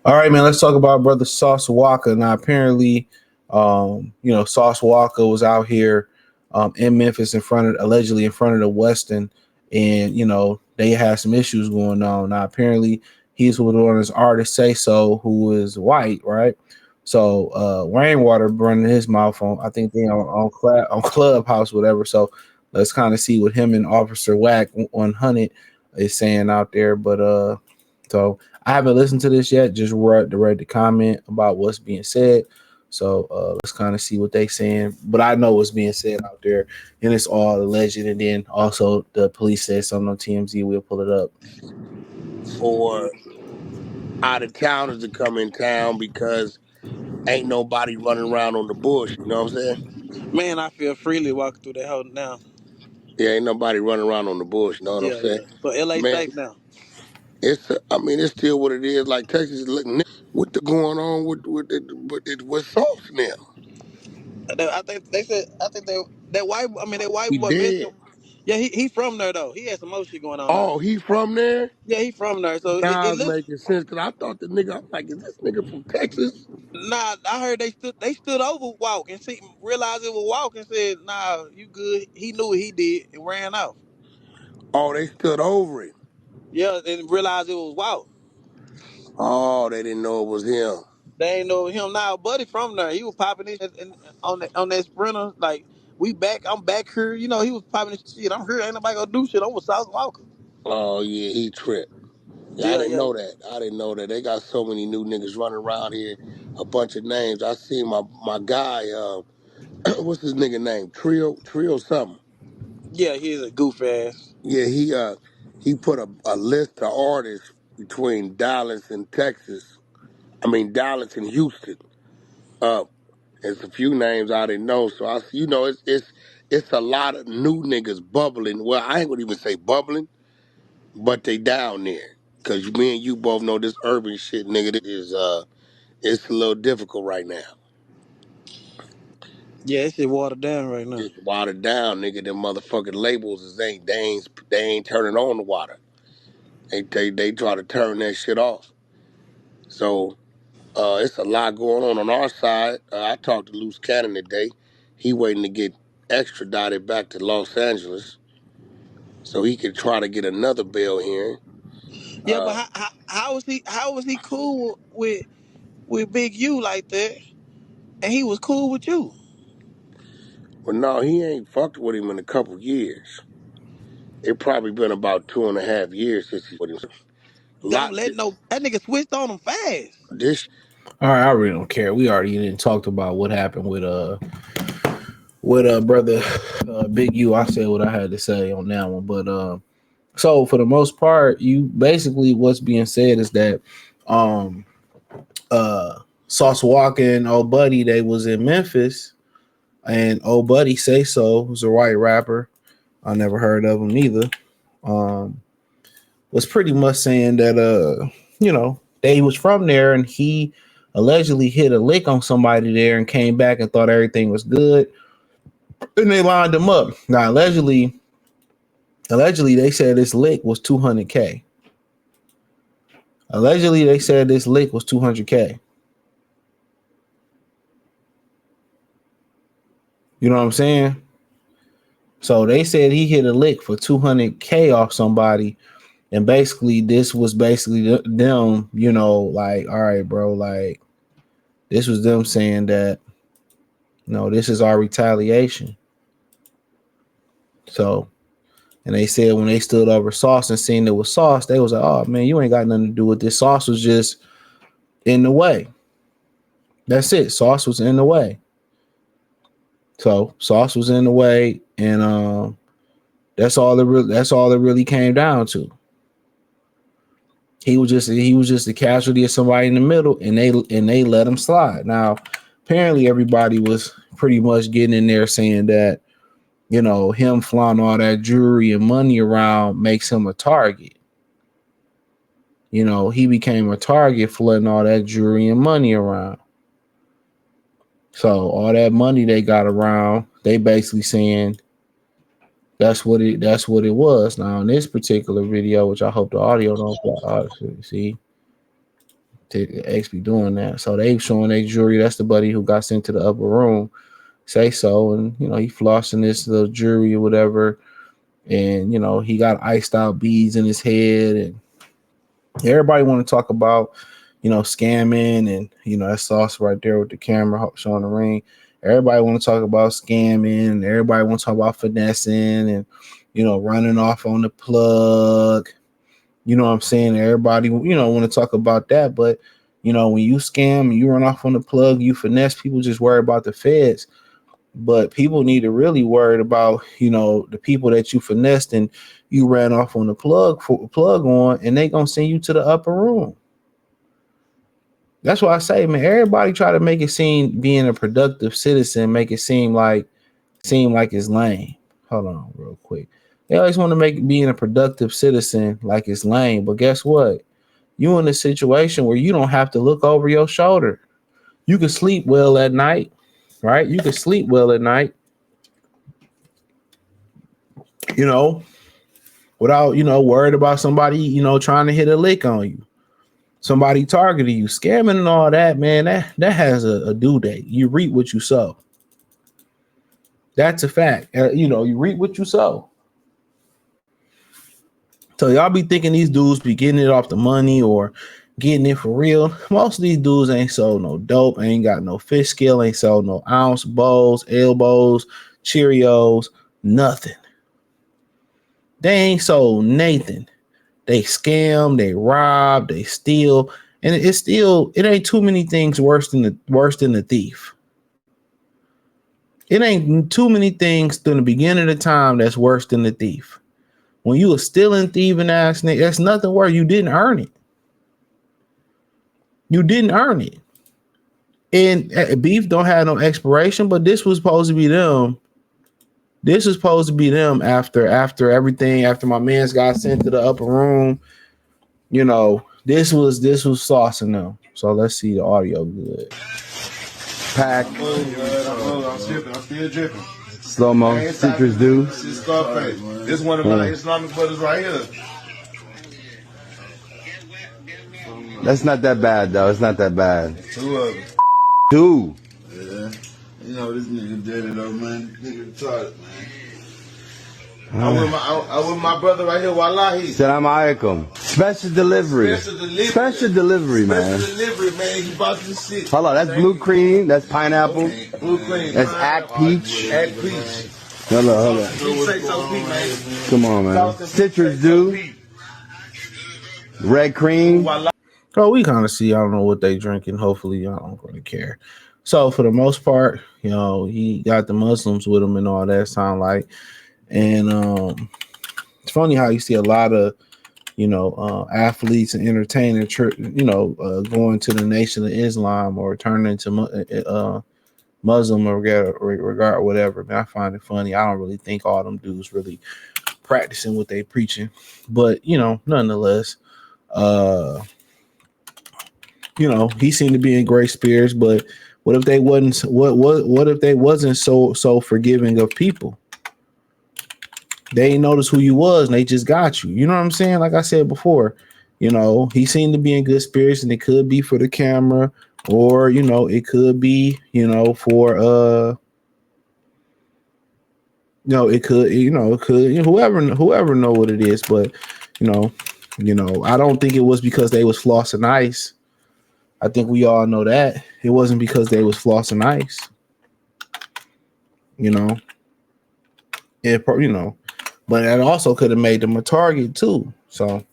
All right, man. Let's talk about brother Sauce Walka. Now, apparently, Sauce Walka was out here in Memphis allegedly in front of the Weston, and they had some issues going on. Now, apparently, he's with one of his artists, Sayso, who is white, right? So rainwater running his mouth on. I think they on Clubhouse, whatever. So let's kind of see what him and Officer Whack 100 is saying out there. But so I haven't listened to this yet. Just read the comment about what's being said. So let's kind of see what they saying. But I know what's being said out there, and it's all alleged. And then also the police said something on TMZ. We'll pull it up. For out of towners to come in town because ain't nobody running around on the bush. You know what I'm saying? Man, I feel freely walking through that hole now. Yeah, ain't nobody running around on the bush. You know what I'm Yeah, saying? yeah. So LA Man, safe now. it's still what it is. Like Texas is looking what the going on with Sauce now. I think they said. I think that white. I mean, that white He boy dead. mentioned. Yeah, he from there though. He had some more shit going on there. Oh, he from there? Yeah, he from there. So Now it it's looks. making sense because I thought the nigga. I'm like, is this nigga from Texas? Nah, I heard they stood over Walk and see realized it was Walk and said, "Nah, you good." He knew what he did and ran off. Oh, they stood over it. Yeah, and realized it was Walk. Oh, they didn't know it was him. They ain't know him now. Buddy from there, he was popping this on that Sprinter. Like we back, I'm back here. He was popping this shit. I'm here. Ain't nobody gonna do shit. I'm with South Walker. Oh yeah, he tripped. Yeah, I Yeah, didn't yeah, know that. I didn't know that. They got so many new niggas running around here, a bunch of names. I seen my guy, what's his nigga name? Trio something. yeah. He's a goof ass. Yeah, he put a list of artists between Dallas and Texas. I mean Dallas and Houston up. There's a few names I didn't know. So it's a lot of new niggas bubbling. Well, I ain't gonna even say bubbling, but they down there. Cause me and you both know this urban shit, nigga. It's a little difficult right now. Yeah, that shit watered down right now. It's watered down, nigga. Them motherfucking labels they ain't turning on the water. They try to turn that shit off. So it's a lot going on our side. I talked to Loose Cannon today. He waiting to get extradited back to Los Angeles so he can try to get another bail hearing. Yeah, but Uh, how was he cool with Big U like that, and he was cool with you? but no, he ain't fucked with him in a couple years. It probably been about 2.5 years since he's with him. A Don't lot. let no that nigga switched on him fast. This All right, I really don't care. We already didn't talked about what happened with brother Big U. I said what I had to say on that one, but so for the most part, you basically what's being said is that um Sauce Walker and old buddy they was in Memphis, and old buddy Sayso, who's a white rapper, I never heard of him either, um was pretty much saying that they was from there, and he allegedly hit a lick on somebody there and came back and thought everything was good, and they lined him up. Now allegedly they said this lick was 200K. Allegedly they said this lick was 200K. You know what I'm saying? So they said he hit a lick for 200K off somebody, and basically this was basically them, like, all right, bro, like this was them saying that this is our retaliation. So, and they said when they stood over Sauce and seen it was Sauce, they was like, oh man, you ain't got nothing to do with this. Sauce was just in the way. That's it. Sauce was in the way. So Sauce was in the way, and that's all it really came down to. He was just a casualty of somebody in the middle, and they let him slide. Now, apparently everybody was pretty much getting in there saying that him flaunting all that jewelry and money around makes him a target. He became a target flaunting all that jewelry and money around. So all that money they got around, they basically saying that's what it was. Now in this particular video, which I hope the audio don't see, X be doing that. So they showing their jewelry. That's the buddy who got sent to the upper room. Sayso, and he flossing this little jewelry or whatever, and he got iced out beads in his head, and everybody want to talk about scamming, and that sauce right there with the camera showing the ring. Everybody want to talk about scamming, and everybody want to talk about finessing, and running off on the plug. You know what I'm saying? Everybody want to talk about that, but when you scam and you run off on the plug, you finesse, people just worry about the feds. But people need to really worry about, the people that you finessed and you ran off on the plug on, and they gonna send you to the upper room. That's why I say, man, everybody try to make it seem being a productive citizen, make it seem like it's lame. Hold on real quick. They always want to make being a productive citizen like it's lame. But guess what? You in a situation where you don't have to look over your shoulder. You can sleep well at night, right? You can sleep well at night, without, worried about somebody, trying to hit a lick on you. Somebody targeting you, scamming and all that, man, that has a due date. You reap what you sow. That's a fact. You reap what you sow. So y'all be thinking these dudes be getting it off the money or getting it for real. Most of these dudes ain't sold no dope, ain't got no fish scale, ain't sold no ounce, bowls, elbows, Cheerios, nothing. They ain't sold Nathan. They scam, they rob, they steal, and it ain't too many things worse than the thief. It ain't too many things from the beginning of the time that's worse than the thief. When you a stealing, thieving ass nigga, that's nothing worse. You didn't earn it. You didn't earn it. And beef don't have no expiration, but this was supposed to be them. This was supposed to be them after everything, after my man's got sent to the upper room. This was saucing them. So let's see the audio good. Pack. I'm still dripping. Slow mo, citrus juice. This is Scarface. This is one of my Islamic brothers right here. That's not that bad though. It's not that bad. Two of them. Two. Yeah. This nigga dirty though, man. Nigga retarded, man. I'm with my brother right here, Wallahi. Salam alaikum. Special delivery. Special delivery, man. Special delivery, man. He bought this shit. Hold on, that's blue cream. That's pineapple. Okay. Blue cream. That's act peach. Act peach. Hold on. Come on, man. Citrus juice. Red cream. Oh, we kind of see. I don't know what they drinking. Hopefully, y'all don't really care. So for the most part, he got the Muslims with him and all that. Sound like. And it's funny how you see a lot of, athletes and entertainers, going to the Nation of Islam or turning into Muslim or regard whatever. Man, I find it funny. I don't really think all them dudes really practicing what they preaching, but nonetheless, he seemed to be in great spirits. But what if they wasn't? What if they wasn't so forgiving of people? They ain't notice who you was, and they just got you. You know what I'm saying? Like I said before, he seemed to be in good spirits, and it could be for the camera, or it could be, for it could whoever know what it is, but I don't think it was because they was flossing ice. I think we all know that it wasn't because they was flossing ice. But that also could have made them a target too. So,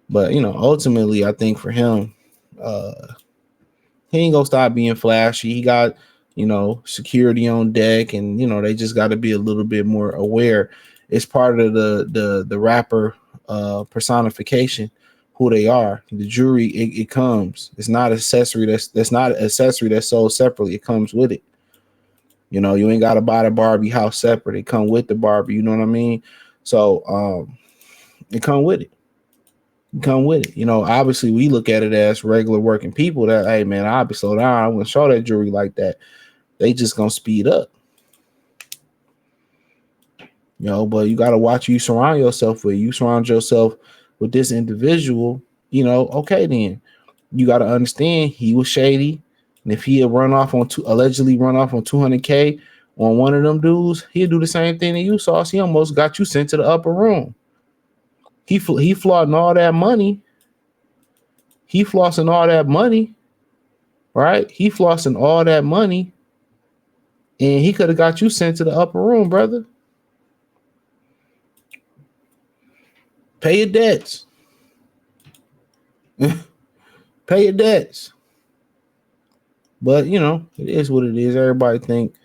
but ultimately, I think for him, he ain't gonna stop being flashy. He got security on deck, and they just got to be a little bit more aware. It's part of the rapper personification, who they are. The jewelry it comes. It's not accessory. That's not an accessory that's sold separately. It comes with it. You ain't got to buy the Barbie house separate. It come with the Barbie. You know what I mean? So it come with it. Obviously we look at it as regular working people that, hey man, I'll be slow down. I wouldn't show that jewelry like that. they just gonna speed up. You know, but you gotta watch who you surround yourself with. You surround yourself with this individual, you know, okay, then you gotta understand he was shady. And if he had allegedly run off on 200K on one of them dudes, he'd do the same thing that you saw. So he almost got you sent to the upper room. He flaunting all that money. He flossing all that money, right? He flossing all that money, and he could have got you sent to the upper room, brother. Pay your debts. Pay your debts. But you know, it is what it is. Everybody think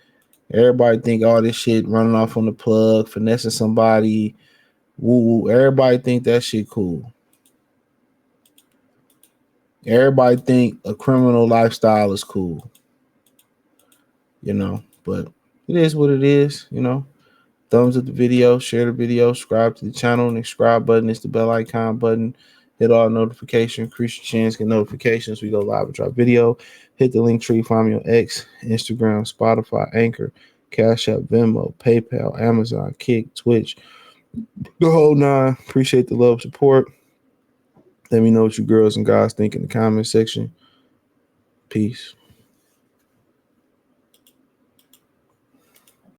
all this shit running off on the plug, finessing somebody, woo. Everybody think that shit cool. Everybody think a criminal lifestyle is cool. You know, but it is what it is, you know. Thumbs up the video, share the video, subscribe to the channel, and the subscribe button is the bell icon button. Hit all notifications, increase your chance, get notifications. We go live and drop video. Hit the link tree, find me on X, Instagram, Spotify, Anchor, Cash App, Venmo, PayPal, Amazon, Kick, Twitch, the whole nine. Appreciate the love, support. Let me know what you girls and guys think in the comment section. Peace.